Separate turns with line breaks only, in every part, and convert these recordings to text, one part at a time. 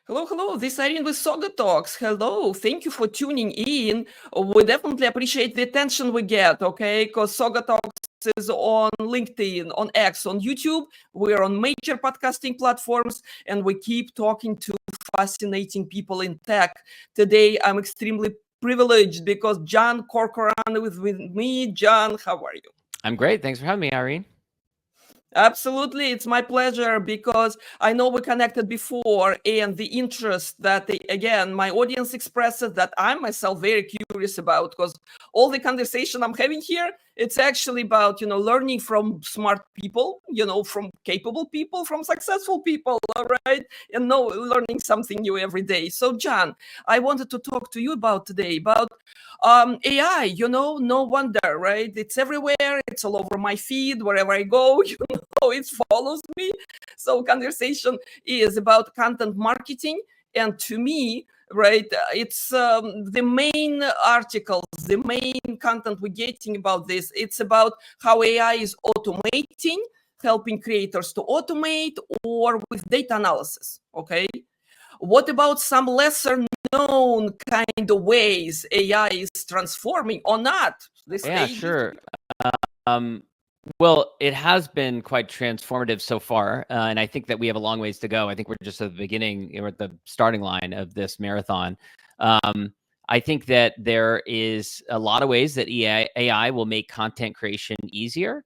Hello, hello. This is Irene with SaugaTalks. Hello. Thank you for tuning in. We definitely appreciate the attention we get, okay? Because SaugaTalks is on LinkedIn, on X, on YouTube. We're on major podcasting platforms, and we keep talking to fascinating people in tech. Today, I'm extremely privileged because John Corcoran is with me. John, how are you?
I'm great. Thanks for having me, Irene.
Absolutely, it's my pleasure because I know we connected before, and the interest that, again, my audience expresses that I'm myself very curious about, because all the conversation I'm having here, it's actually about, learning from smart people, from capable people, from successful people, all right? And no, learning something new every day. So, John, I wanted to talk to you about today, about AI, no wonder, right? It's everywhere. It's all over my feed, wherever I go, it follows me. So conversation is about content marketing. And to me, right, it's the main articles, the main content we're getting about this. It's about how AI is automating, helping creators to automate, or with data analysis, okay? What about some lesser known kind of ways AI is transforming or not? The
Yeah,
stage is
sure. Um, well, it has been quite transformative so far, and I think that we have a long ways to go. I think we're just at the beginning, we're at the starting line of this marathon. I think that there is a lot of ways that AI will make content creation easier,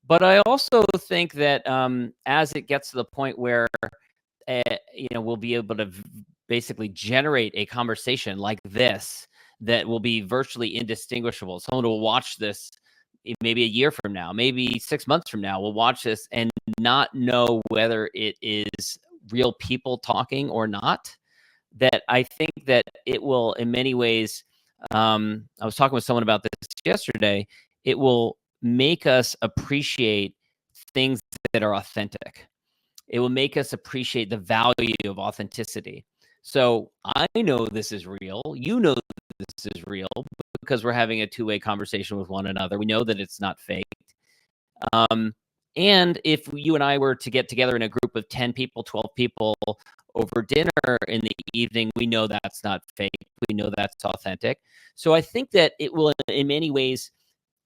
but I also think that as it gets to the point where we'll be able to basically generate a conversation like this that will be virtually indistinguishable. Someone will watch this maybe a year from now, maybe 6 months from now, will watch this and not know whether it is real people talking or not. That I think that it will, in many ways, I was talking with someone about this yesterday, it will make us appreciate things that are authentic. It will make us appreciate the value of authenticity. So I know this is real. You know this is real because we're having a two-way conversation with one another. We know that it's not fake. And if you and I were to get together in a group of 10 people, 12 people over dinner in the evening, we know that's not fake. We know that's authentic. So I think that it will, in many ways,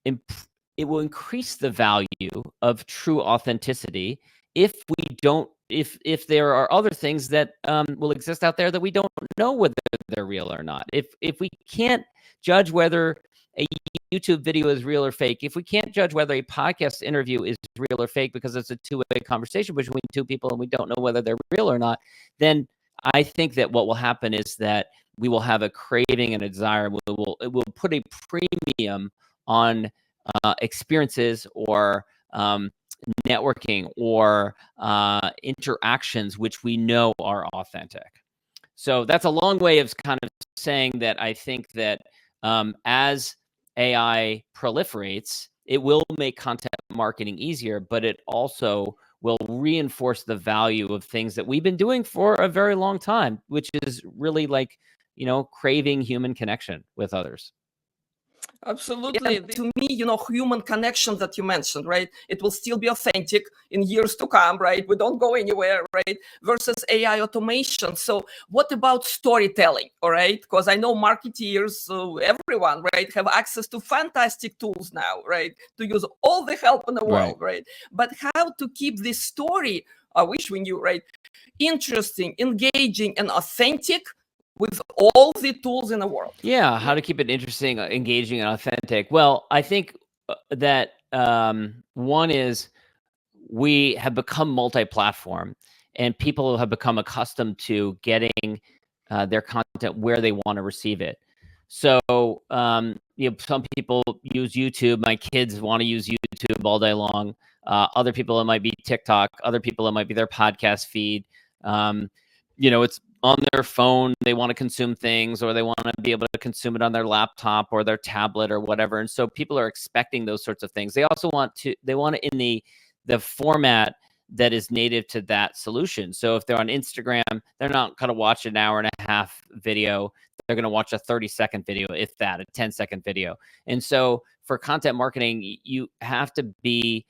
it will increase the value of true authenticity if we don't if there are other things that will exist out there that we don't know whether they're real or not. If we can't judge whether a YouTube video is real or fake, if we can't judge whether a podcast interview is real or fake because it's a two-way conversation between two people and we don't know whether they're real or not, then I think that what will happen is that we will have a craving and a desire. It will put a premium on experiences or networking or interactions which we know are authentic. So that's a long way of kind of saying that I think that as AI proliferates, it will make content marketing easier, but it also will reinforce the value of things that we've been doing for a very long time, which is really like, craving human connection with others.
Absolutely. To me, human connection that you mentioned, right? It will still be authentic in years to come, right? We don't go anywhere, right? Versus AI automation. So, what about storytelling, all right? Because I know marketeers, everyone, right, have access to fantastic tools now, right? To use all the help in the world, right? But how to keep this story, I wish we knew, right? Interesting, engaging, and authentic with all the tools in the world.
Yeah, how to keep it interesting, engaging, and authentic. Well, I think that one is we have become multi-platform, and people have become accustomed to getting their content where they want to receive it. So, some people use YouTube. My kids want to use YouTube all day long. Other people, it might be TikTok. Other people, it might be their podcast feed. It's on their phone. They want to consume things, or they want to be able to consume it on their laptop or their tablet or whatever. And so people are expecting those sorts of things. They also want it in the format that is native to that solution. So if they're on Instagram, they're not going to watch an hour and a half video. They're going to watch a 30-second video, if that, a 10-second video. And so for content marketing, you have to be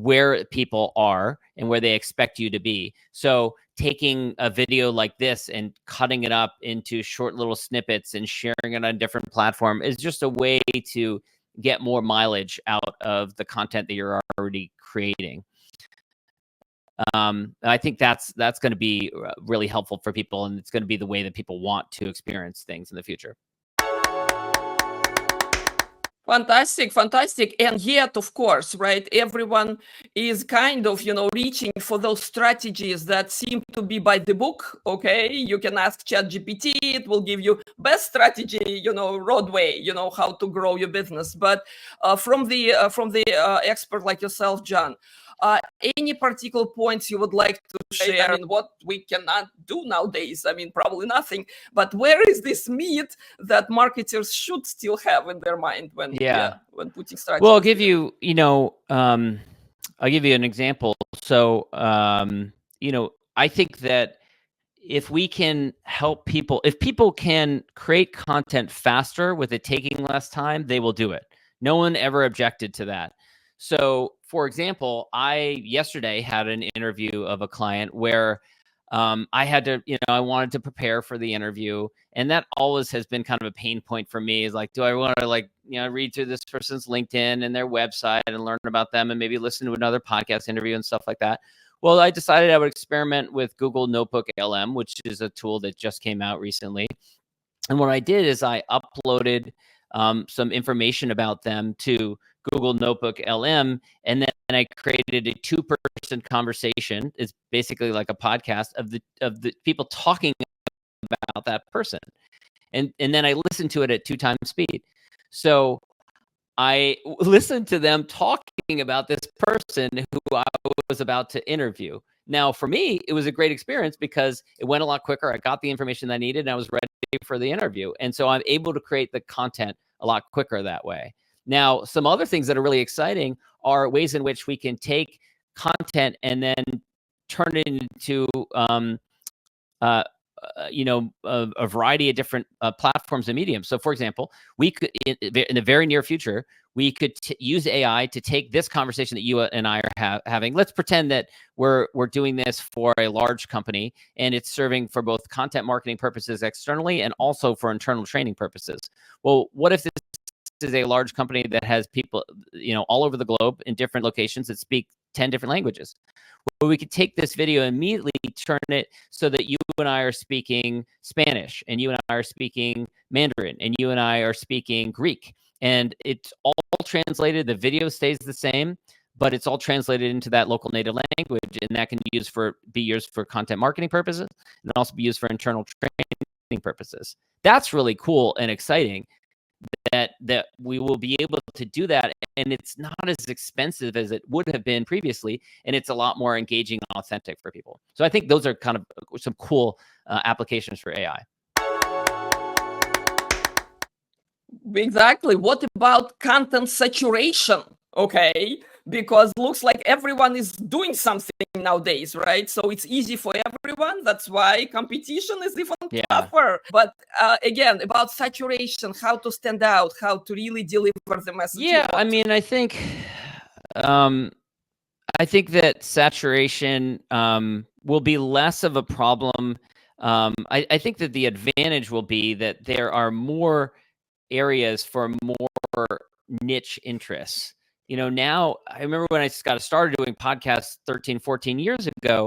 where people are and where they expect you to be. So taking a video like this and cutting it up into short little snippets and sharing it on a different platform is just a way to get more mileage out of the content that you're already creating. I think that's going to be really helpful for people, and it's going to be the way that people want to experience things in the future.
Fantastic, fantastic. And yet, of course, right, everyone is kind of, reaching for those strategies that seem to be by the book. Okay, you can ask ChatGPT, it will give you best strategy, roadway, how to grow your business. But from the expert like yourself, John, any particular points you would like to share? I mean, what we cannot do nowadays? I mean, probably nothing. But where is this meat that marketers should still have in their mind when putting strategies?
Well, I'll give you, I'll give you an example. So, I think that if we can help people, if people can create content faster with it taking less time, they will do it. No one ever objected to that. So, for example, I yesterday had an interview of a client where I had to, I wanted to prepare for the interview. And that always has been kind of a pain point for me, is like, do I want to read through this person's LinkedIn and their website and learn about them and maybe listen to another podcast interview and stuff like that? Well, I decided I would experiment with Google Notebook LM, which is a tool that just came out recently. And what I did is I uploaded some information about them to Google Notebook LM, and then I created a 2-person conversation. It's basically like a podcast of the people talking about that person, and then I listened to it at 2 times speed. So I listened to them talking about this person who I was about to interview. Now, for me, it was a great experience because it went a lot quicker. I got the information that I needed, and I was ready for the interview. And so I'm able to create the content a lot quicker that way. Now, some other things that are really exciting are ways in which we can take content and then turn it into, a variety of different platforms and mediums. So, for example, we could, in the very near future, we could use AI to take this conversation that you and I are having. Let's pretend that we're doing this for a large company, and it's serving for both content marketing purposes externally and also for internal training purposes. Well, what if this is a large company that has people, all over the globe in different locations that speak 10 different languages? Well, we could take this video and immediately turn it so that you and I are speaking Spanish, and you and I are speaking Mandarin, and you and I are speaking Greek. And it's all translated. The video stays the same, but it's all translated into that local native language, and that can be used for content marketing purposes, and also be used for internal training purposes. That's really cool and exciting that we will be able to do that, and it's not as expensive as it would have been previously, and it's a lot more engaging and authentic for people. So I think those are kind of some cool applications for AI.
Exactly. What about content saturation? Okay, because looks like everyone is doing something nowadays, right? So it's easy for everyone. That's why competition is even tougher. But again, about saturation, how to stand out, how to really deliver the message.
Yeah, I mean, I think that saturation will be less of a problem. I think that the advantage will be that there are more areas for more niche interests. Now, I remember when I got started doing podcasts 13, 14 years ago,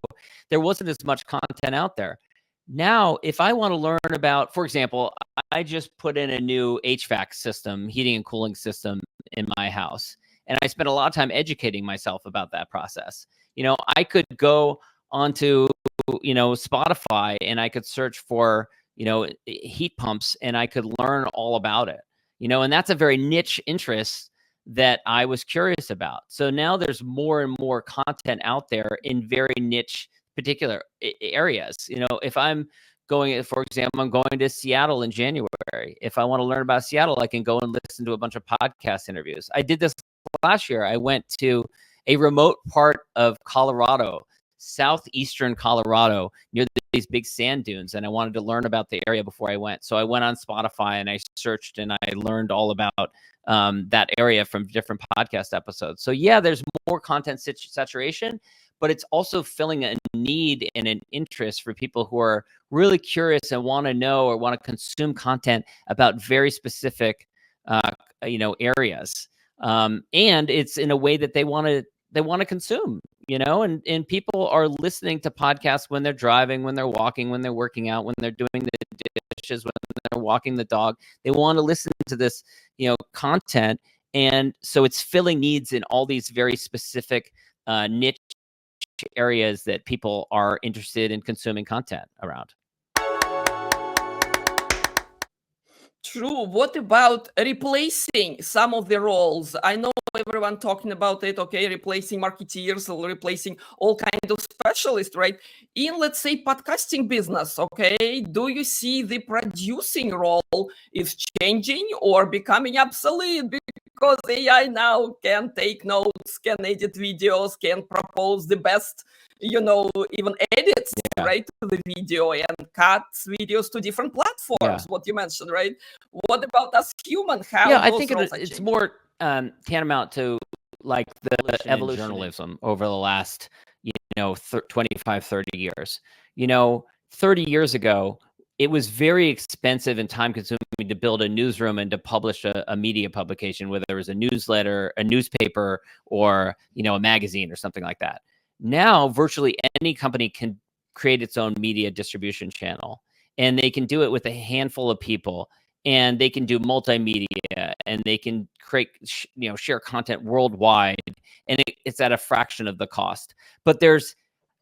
there wasn't as much content out there. Now, if I want to learn about, for example, I just put in a new HVAC system, heating and cooling system in my house, and I spent a lot of time educating myself about that process. I could go onto, Spotify, and I could search for, heat pumps, and I could learn all about it, and that's a very niche interest that I was curious about. So now there's more and more content out there in very niche particular areas. If I'm going, for example, I'm going to Seattle in January. If I want to learn about Seattle, I can go and listen to a bunch of podcast interviews. I did this last year. I went to a remote part of Colorado, southeastern Colorado near these big sand dunes, and I wanted to learn about the area before I went. So I went on Spotify and I searched and I learned all about that area from different podcast episodes. So yeah, there's more content saturation, but it's also filling a need and an interest for people who are really curious and want to know or want to consume content about very specific, areas. And it's in a way that they want to consume, and people are listening to podcasts when they're driving, when they're walking, when they're working out, when they're doing the dishes, when they're walking the dog. They want to listen to this, content. And so it's filling needs in all these very specific niche areas that people are interested in consuming content around.
True. What about replacing some of the roles? I know everyone talking about it, okay, replacing marketeers, replacing all kind of specialists, right? In, let's say, podcasting business, okay, do you see the producing role is changing or becoming obsolete? Because AI now can take notes, can edit videos, can propose the best, even edits, right, to the video and cuts videos to different platforms, what you mentioned, right? What about us human? How
I think it's more tantamount to like the evolution of journalism over the last 25 30 years. 30 years ago, it was very expensive and time consuming to build a newsroom and to publish a media publication, whether it was a newsletter, a newspaper, or a magazine or something like that. Now virtually any company can create its own media distribution channel, and they can do it with a handful of people, and they can do multimedia, and they can create, share content worldwide, and it's at a fraction of the cost. But there's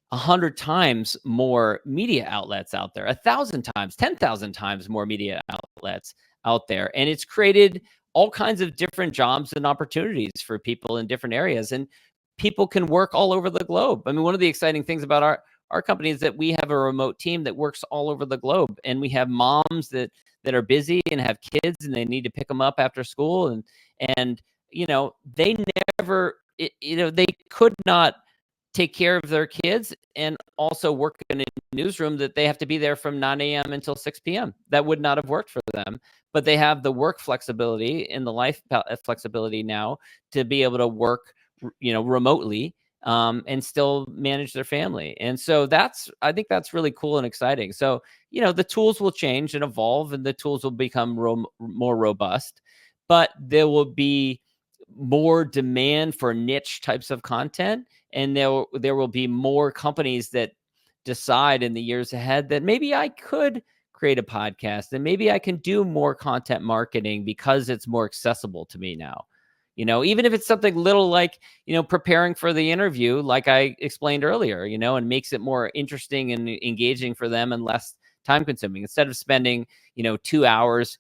100 times more media outlets out there, 1,000 times, 10,000 times more media outlets out there. And it's created all kinds of different jobs and opportunities for people in different areas. And people can work all over the globe. I mean, one of the exciting things about our company is that we have a remote team that works all over the globe. And we have moms that are busy and have kids and they need to pick them up after school. And they never, they could not take care of their kids and also work in a newsroom that they have to be there from 9 a.m. until 6 p.m. That would not have worked for them. But they have the work flexibility and the life flexibility now to be able to work, remotely, and still manage their family. And so I think that's really cool and exciting. So, the tools will change and evolve, and the tools will become more robust, but there will be more demand for niche types of content. And there will be more companies that decide in the years ahead that maybe I could create a podcast and maybe I can do more content marketing because it's more accessible to me now. Even if it's something little like, preparing for the interview, like I explained earlier, and makes it more interesting and engaging for them and less time consuming. Instead of spending, 2 hours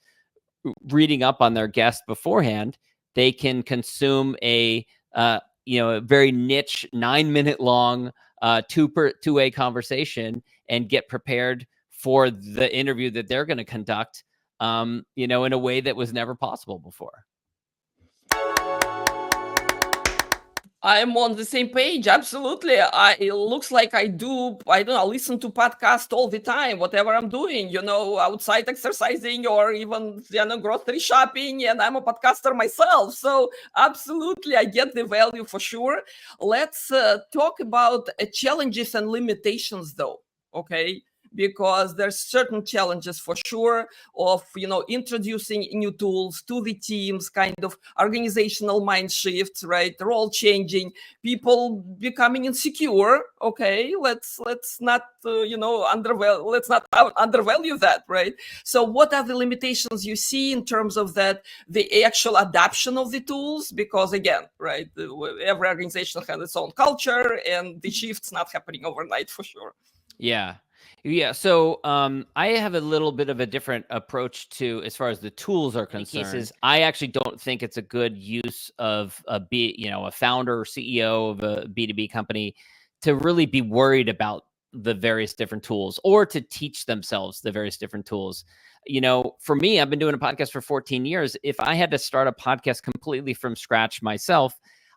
reading up on their guest beforehand, they can consume a very niche 9-minute long two-way conversation and get prepared for the interview that they're going to conduct, in a way that was never possible before.
I'm on the same page. Absolutely. It looks like I don't know, listen to podcasts all the time, whatever I'm doing, outside exercising or even, grocery shopping. And I'm a podcaster myself. So absolutely, I get the value for sure. Let's talk about challenges and limitations though. Okay. Because there's certain challenges for sure of introducing new tools to the teams, kind of organizational mind shifts, right? Role changing, people becoming insecure. Okay, let's not undervalue that, right? So what are the limitations you see in terms of that, the actual adoption of the tools? Because again, right, every organization has its own culture, and the shift's not happening overnight for sure.
Yeah. So I have a little bit of a different approach to, as far as the tools are concerned. I actually don't think it's a good use of a founder or CEO of a B2B company to really be worried about the various different tools or to teach themselves the various different tools. For me, I've been doing a podcast for 14 years. If I had to start a podcast completely from scratch myself,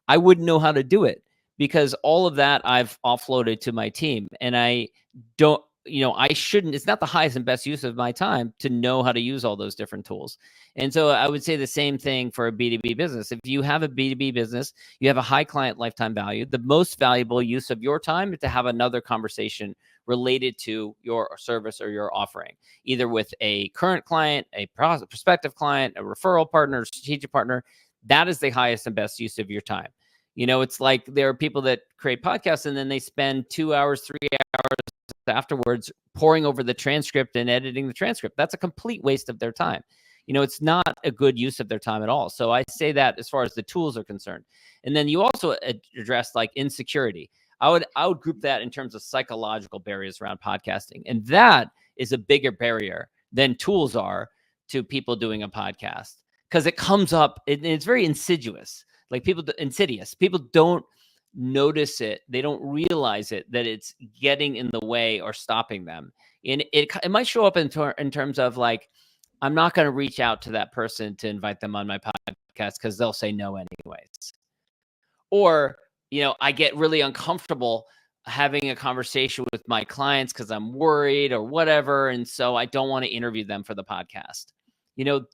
I wouldn't know how to do it, because all of that I've offloaded to my team, and I don't, I shouldn't, it's not the highest and best use of my time to know how to use all those different tools. And so I would say the same thing for a B2B business. If you have a B2B business, you have a high client lifetime value. The most valuable use of your time is to have another conversation related to your service or your offering, either with a current client, a prospective client, a referral partner, strategic partner. That is the highest and best use of your time. It's like there are people that create podcasts and then they spend 2 hours, 3 hours afterwards poring over the transcript and editing the transcript. That's a complete waste of their time. It's not a good use of their time at all. So I say that as far as the tools are concerned. And then you also addressed like insecurity. I would group that in terms of psychological barriers around podcasting. And that is a bigger barrier than tools are to people doing a podcast, because it comes up, it's very insidious. Like insidious. People don't notice it. They don't realize it, that it's getting in the way or stopping them. And it might show up in terms of like, I'm not going to reach out to that person to invite them on my podcast because they'll say no anyways. Or, I get really uncomfortable having a conversation with my clients because I'm worried or whatever. And so I don't want to interview them for the podcast.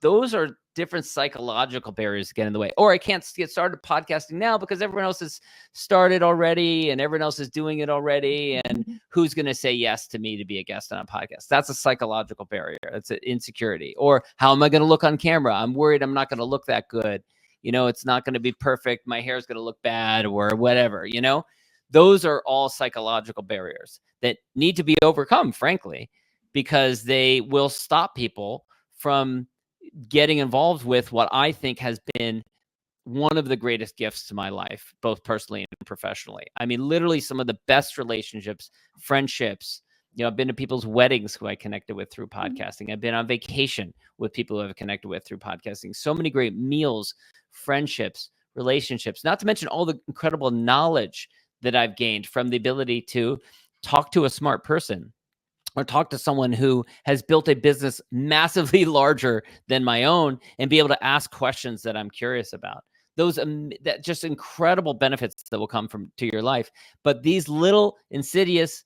Those are different psychological barriers to get in the way. Or I can't get started podcasting now because everyone else has started already and everyone else is doing it already. And who's going to say yes to me to be a guest on a podcast? That's a psychological barrier. That's an insecurity. Or how am I going to look on camera? I'm worried I'm not going to look that good. It's not going to be perfect. My hair is going to look bad or whatever, Those are all psychological barriers that need to be overcome, frankly, because they will stop people from getting involved with what I think has been one of the greatest gifts to my life, both personally and professionally. I mean, literally some of the best relationships, friendships. I've been to people's weddings who I connected with through podcasting. I've been on vacation with people who I've connected with through podcasting. So many great meals, friendships, relationships, not to mention all the incredible knowledge that I've gained from the ability to talk to a smart person or talk to someone who has built a business massively larger than my own and be able to ask questions that I'm curious about. Those that just incredible benefits that will come to your life. But these little insidious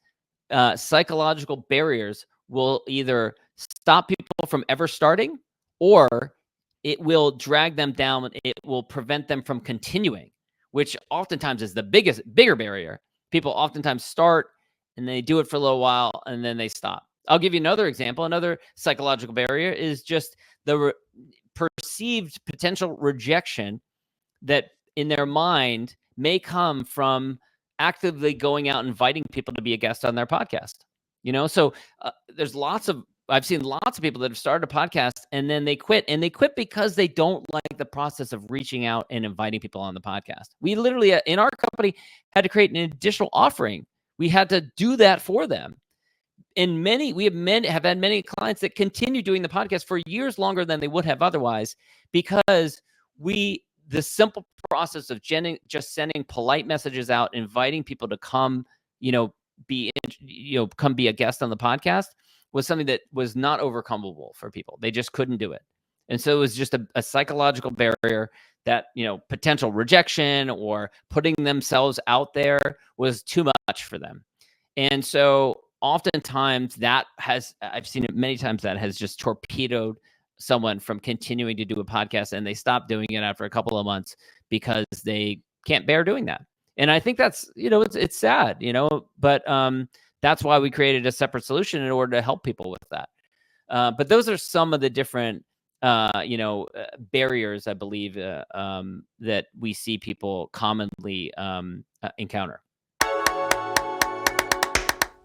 psychological barriers will either stop people from ever starting, or it will drag them down. It will prevent them from continuing, which oftentimes is the bigger barrier. People oftentimes start and they do it for a little while and then they stop. I'll give you another example. Another psychological barrier is just the perceived potential rejection that in their mind may come from actively going out and inviting people to be a guest on their podcast. So I've seen lots of people that have started a podcast and then they quit, and they quit because they don't like the process of reaching out and inviting people on the podcast. We literally in our company had to create an additional offering. We had to do that for them. And we have had many clients that continue doing the podcast for years longer than they would have otherwise, because the simple process of just sending polite messages out, inviting people to come, come be a guest on the podcast, was something that was not overcomable for people. They just couldn't do it. And so it was just a psychological barrier that, potential rejection or putting themselves out there was too much for them. And so oftentimes I've seen it many times, that has just torpedoed someone from continuing to do a podcast, and they stop doing it after a couple of months because they can't bear doing that. And I think that's, it's sad, but that's why we created a separate solution in order to help people with that. But those are some of the different, barriers, I believe, that we see people commonly encounter.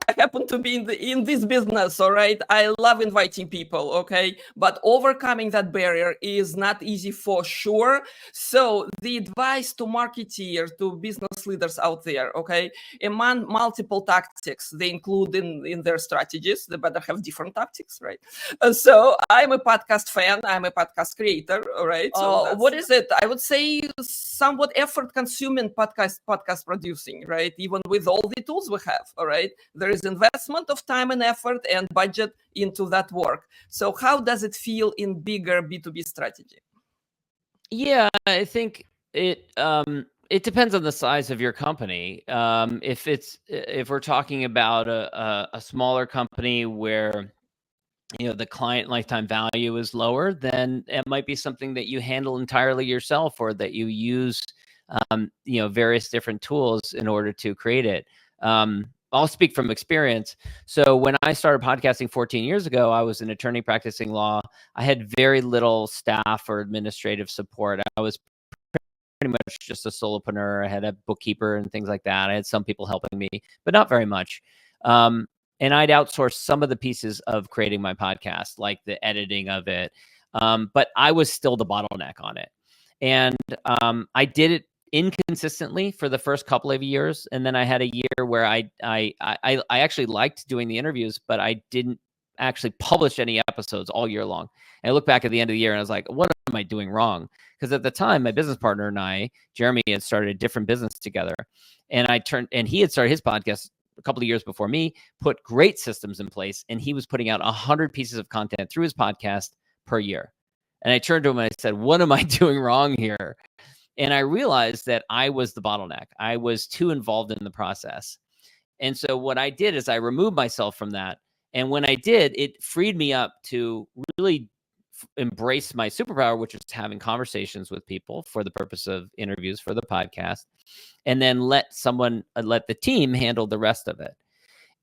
I happen to be in this business, all right? I love inviting people, okay? But overcoming that barrier is not easy for sure. So the advice to marketeers, to business leaders out there, okay? Among multiple tactics they include in their strategies, they better have different tactics, right? So I'm a podcast fan, I'm a podcast creator, all right? So what is it? I would say somewhat effort-consuming podcast producing, right? Even with all the tools we have, all right? There is investment of time and effort and budget into that work. So how does it feel in bigger B2B strategy?
Yeah, I think it It depends on the size of your company. If we're talking about a smaller company where the client lifetime value is lower, then it might be something that you handle entirely yourself, or that you use various different tools in order to create it. I'll speak from experience. So when I started podcasting 14 years ago, I was an attorney practicing law. I had very little staff or administrative support. I was pretty much just a solopreneur. I had a bookkeeper and things like that. I had some people helping me, but not very much. And I'd outsource some of the pieces of creating my podcast, like the editing of it. But I was still the bottleneck on it. And I did it inconsistently for the first couple of years. And then I had a year where I actually liked doing the interviews, but I didn't actually publish any episodes all year long. And I look back at the end of the year and I was like, what am I doing wrong? Because at the time, my business partner and I, Jeremy, had started a different business together. And he had started his podcast a couple of years before me, put great systems in place, and he was putting out 100 pieces of content through his podcast per year. And I turned to him and I said, what am I doing wrong here? And I realized that I was the bottleneck. I was too involved in the process. And so what I did is I removed myself from that. And when I did, it freed me up to really embrace my superpower, which is having conversations with people for the purpose of interviews for the podcast, and then let the team handle the rest of it.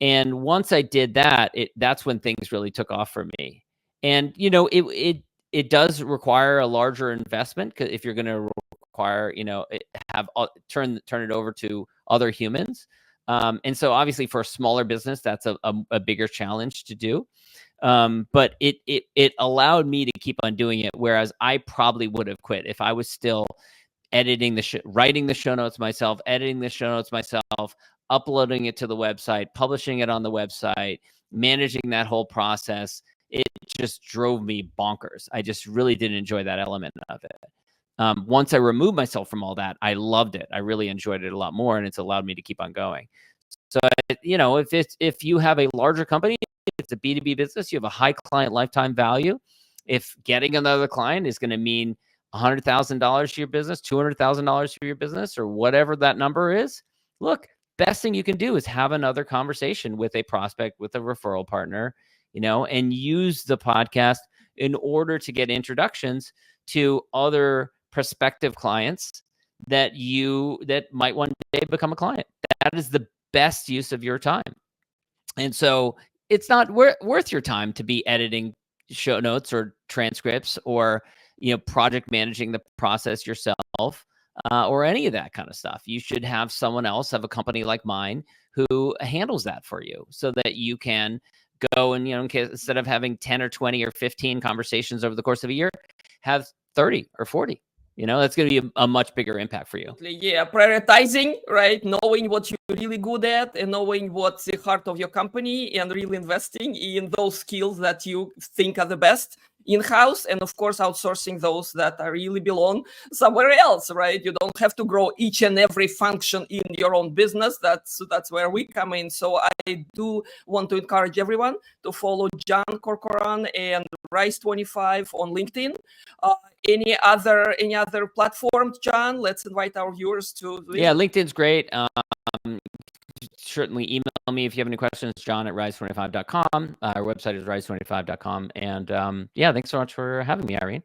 And once I did that, that's when things really took off for me. And it does require a larger investment, because if you're going to require turn it over to other humans. And so obviously for a smaller business, that's a bigger challenge to do. But it allowed me to keep on doing it, whereas I probably would have quit if I was still editing writing the show notes myself, editing the show notes myself, uploading it to the website, publishing it on the website, managing that whole process. It just drove me bonkers. I just really didn't enjoy that element of it. Once I removed myself from all that, I loved it. I really enjoyed it a lot more, and it's allowed me to keep on going. So, if you have a larger company, it's a B2B business, you have a high client lifetime value. If getting another client is going to mean $100,000 to your business, $200,000 for your business, or whatever that number is, look, best thing you can do is have another conversation with a prospect, with a referral partner, and use the podcast in order to get introductions to other prospective clients that might one day become a client. That is the best use of your time. And so it's not worth your time to be editing show notes or transcripts, or project managing the process yourself, or any of that kind of stuff. You should have someone else, have a company like mine, who handles that for you, so that you can go and, instead of having 10 or 20 or 15 conversations over the course of a year, have 30 or 40. That's going to be a much bigger impact for you.
Yeah, prioritizing, right? Knowing what you're really good at, and knowing what's the heart of your company, and really investing in those skills that you think are the best in-house, and of course outsourcing those that really belong somewhere else, right? You don't have to grow each and every function in your own business. That's where we come in. So I do want to encourage everyone to follow John Corcoran and Rise25 on LinkedIn. Any other platform, John? Let's invite our viewers to.
Yeah, LinkedIn's great. Certainly email me if you have any questions, john@rise25.com. Our website is rise25.com. And thanks so much for having me, Irene.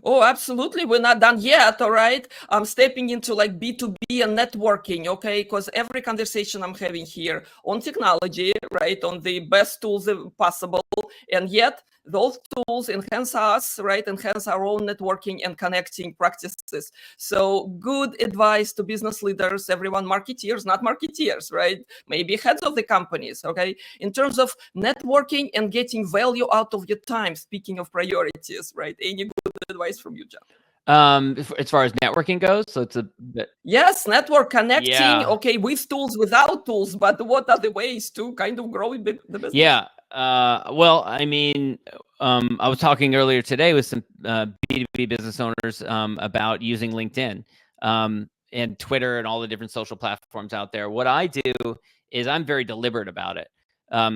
Oh, absolutely. We're not done yet. All right. I'm stepping into like B2B and networking. Okay. Because every conversation I'm having here on technology, right, on the best tools possible. And yet those tools enhance us, right, enhance our own networking and connecting practices. So good advice to business leaders, everyone, marketeers, not marketeers, right? Maybe heads of the companies. Okay. In terms of networking and getting value out of your time, speaking of priorities, right? Any good advice from you, John?
As far as networking goes, so it's a bit.
Yes, network connecting.
Yeah.
Okay, with tools, without tools, but what are the ways to kind of grow the business?
Yeah. Well, I mean, I was talking earlier today with some B2B business owners about using LinkedIn and Twitter and all the different social platforms out there. What I do is I'm very deliberate about it.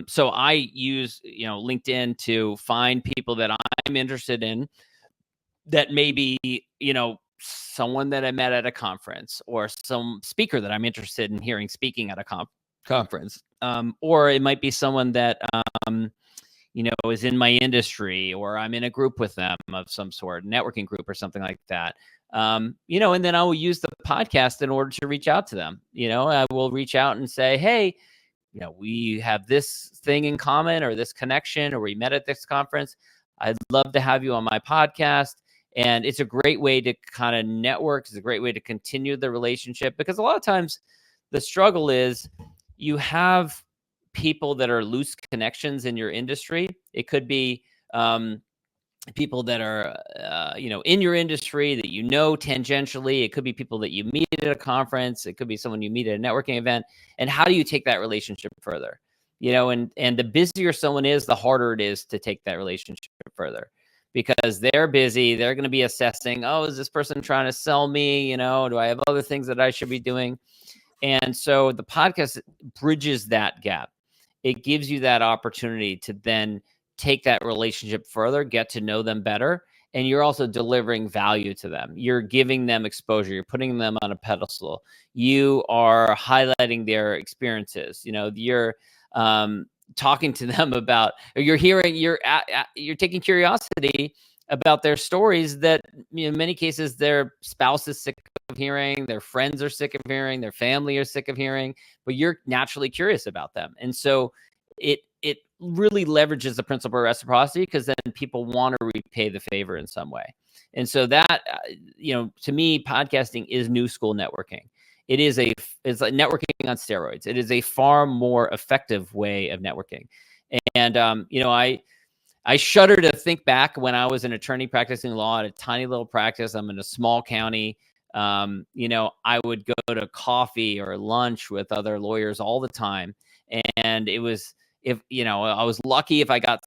So I use LinkedIn to find people that I'm interested in, that maybe someone that I met at a conference, or some speaker that I'm interested in hearing speaking at a conference. Or it might be someone that, is in my industry, or I'm in a group with them of some sort, networking group or something like that. And then I will use the podcast in order to reach out to them. I will reach out and say, hey, we have this thing in common, or this connection, or we met at this conference. I'd love to have you on my podcast. And it's a great way to kind of network. It's a great way to continue the relationship, because a lot of times the struggle is you have people that are loose connections in your industry. It could be people that are, in your industry that tangentially. It could be people that you meet at a conference. It could be someone you meet at a networking event. And how do you take that relationship further? And the busier someone is, the harder it is to take that relationship further, because they're busy. They're going to be assessing, oh, is this person trying to sell me? Do I have other things that I should be doing? And so the podcast bridges that gap. It gives you that opportunity to then take that relationship further, get to know them better. And you're also delivering value to them. You're giving them exposure. You're putting them on a pedestal. You are highlighting their experiences. You're talking to them about, or you're taking curiosity about their stories that, in many cases, their spouse is sick of hearing, their friends are sick of hearing, their family are sick of hearing, but you're naturally curious about them. And so it really leverages the principle of reciprocity, because then people want to repay the favor in some way. And so that, to me, podcasting is new school networking. It's like networking on steroids. It is a far more effective way of networking. And, I shudder to think back when I was an attorney practicing law at a tiny little practice. I'm in a small county. I would go to coffee or lunch with other lawyers all the time. And it was, I was lucky if I got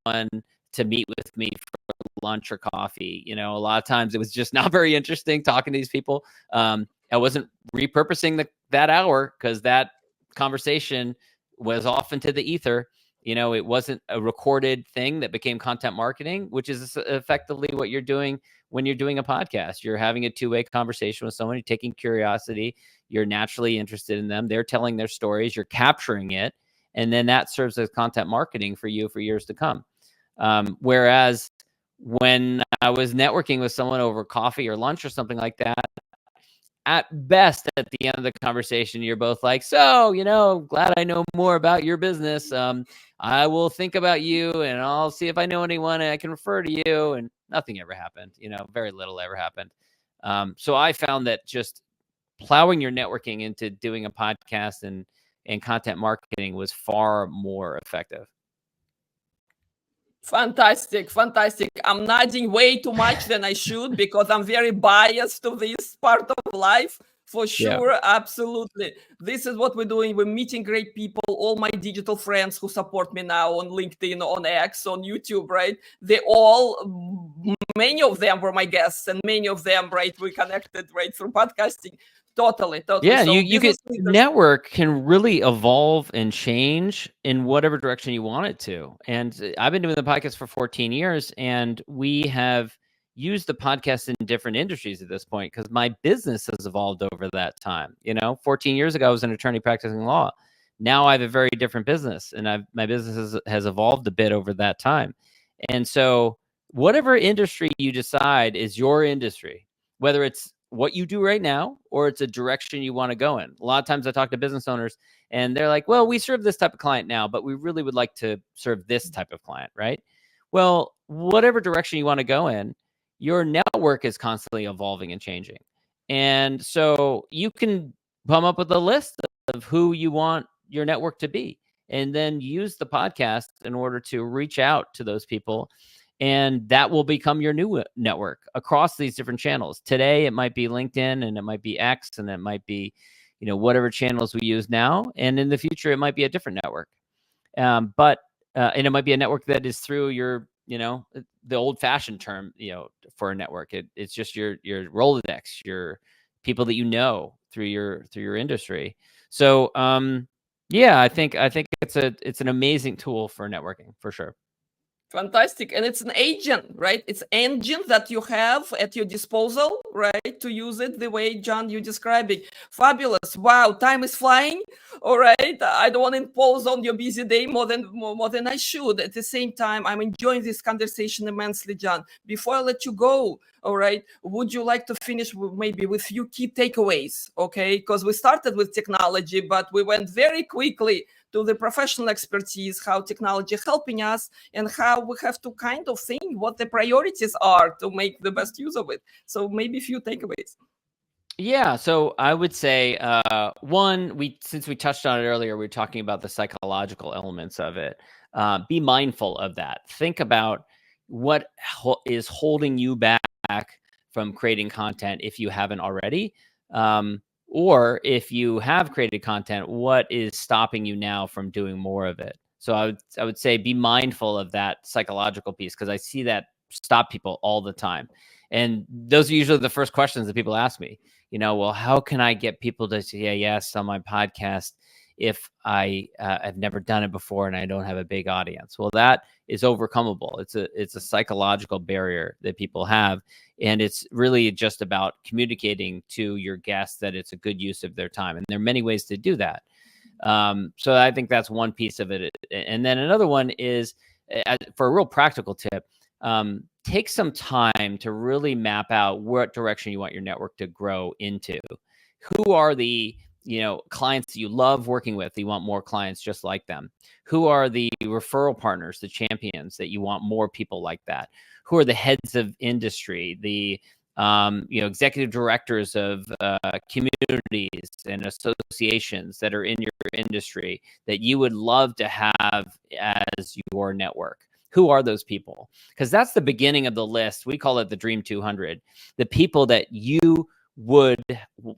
someone to meet with me for lunch or coffee. A lot of times it was just not very interesting talking to these people. I wasn't repurposing that hour, because that conversation was off into the ether. It wasn't a recorded thing that became content marketing, which is effectively what you're doing when you're doing a podcast. You're having a two-way conversation with someone. You're taking curiosity. You're naturally interested in them. They're telling their stories. You're capturing it. And then that serves as content marketing for you for years to come. Whereas when I was networking with someone over coffee or lunch or something like that, at best, at the end of the conversation, you're both like, so, glad I know more about your business. I will think about you, and I'll see if I know anyone I can refer to you. And nothing ever happened. Very little ever happened. So I found that just plowing your networking into doing a podcast and content marketing was far more effective.
Fantastic. I'm nodding way too much than I should, because I'm very biased to this part of life. For sure. Yeah. Absolutely. This is what we're doing. We're meeting great people. All my digital friends who support me now on LinkedIn, on X, on YouTube, right? Many of them were my guests, and many of them, right, we connected right through podcasting. Totally.
Yeah, so you could network can really evolve and change in whatever direction you want it to. And I've been doing the podcast for 14 years, and we have used the podcast in different industries at this point, because my business has evolved over that time. 14 years ago, I was an attorney practicing law. Now I have a very different business, and my business has evolved a bit over that time. And so whatever industry you decide is your industry, whether it's what you do right now, or it's a direction you want to go in. A lot of times I talk to business owners, and they're like, well, we serve this type of client now, but we really would like to serve this type of client, right? Well, whatever direction you want to go in, your network is constantly evolving and changing. And so you can come up with a list of who you want your network to be, and then use the podcast in order to reach out to those people. And that will become your new network across these different channels. Today, it might be LinkedIn, and it might be X, and it might be, whatever channels we use now. And in the future, it might be a different network. And it might be a network that is through your, the old-fashioned term, for a network. It's just your Rolodex, your people that through your industry. So, yeah, I think it's an amazing tool for networking, for sure.
Fantastic. And it's an agent, right? It's engine that you have at your disposal, right? To use it the way, John, you're describing. Fabulous. Wow, time is flying. All right. I don't want to impose on your busy day more than I should. At the same time, I'm enjoying this conversation immensely, John. Before I let you go, all right, would you like to finish maybe with few key takeaways? Okay, because we started with technology, but we went very quickly to the professional expertise, how technology helping us, and how we have to kind of think what the priorities are to make the best use of it. So maybe a few takeaways.
Yeah, so I would say one, since we touched on it earlier, we were talking about the psychological elements of it. Be mindful of that. Think about what is holding you back from creating content if you haven't already. Or if you have created content, what is stopping you now from doing more of it? So I would say be mindful of that psychological piece, because I see that stop people all the time. And those are usually the first questions that people ask me. Well, how can I get people to say yes on my podcast if I have never done it before and I don't have a big audience? Well, that is overcomable. It's a psychological barrier that people have. And it's really just about communicating to your guests that it's a good use of their time. And there are many ways to do that. So I think that's one piece of it. And then another one is, for a real practical tip, take some time to really map out what direction you want your network to grow into. Who are the clients that you love working with? You want more clients just like them. Who are the referral partners, the champions that you want more people like that? Who are the heads of industry, the executive directors of communities and associations that are in your industry that you would love to have as your network? Who are those people? Because that's the beginning of the list. We call it the Dream 200. The people that you would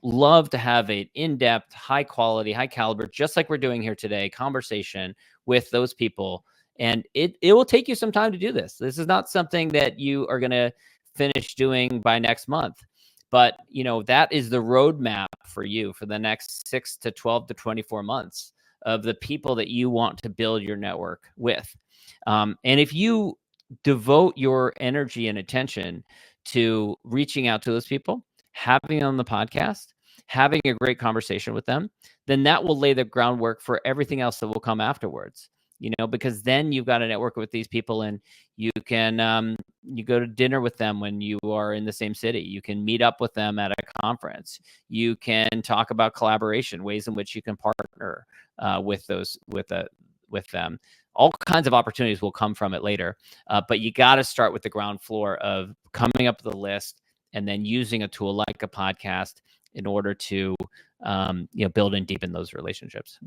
love to have an in-depth, high quality, high caliber, just like we're doing here today, conversation with those people. And it will take you some time to do this. This is not something that you are going to finish doing by next month. But, that is the roadmap for you for the next 6 to 12 to 24 months of the people that you want to build your network with. And if you devote your energy and attention to reaching out to those people, having them on the podcast, having a great conversation with them, then that will lay the groundwork for everything else that will come afterwards. Because then you've got to network with these people, and you can you go to dinner with them when you are in the same city. You can meet up with them at a conference. You can talk about collaboration, ways in which you can partner with them. All kinds of opportunities will come from it later, but you got to start with the ground floor of coming up with a list and then using a tool like a podcast in order to build and deepen those relationships.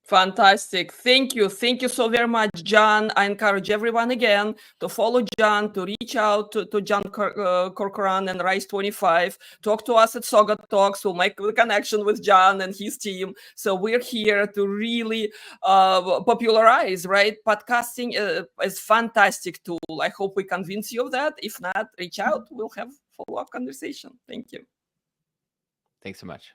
Fantastic. Thank you. Thank you so very much, John. I encourage everyone again to follow John, to reach out to John Corcoran and Rise 25. Talk to us at SaugaTalks. We'll make the connection with John and his team. So we're here to really popularize, right? Podcasting is a fantastic tool. I hope we convince you of that. If not, reach out. We'll have follow-up conversation. Thank you.
Thanks so much.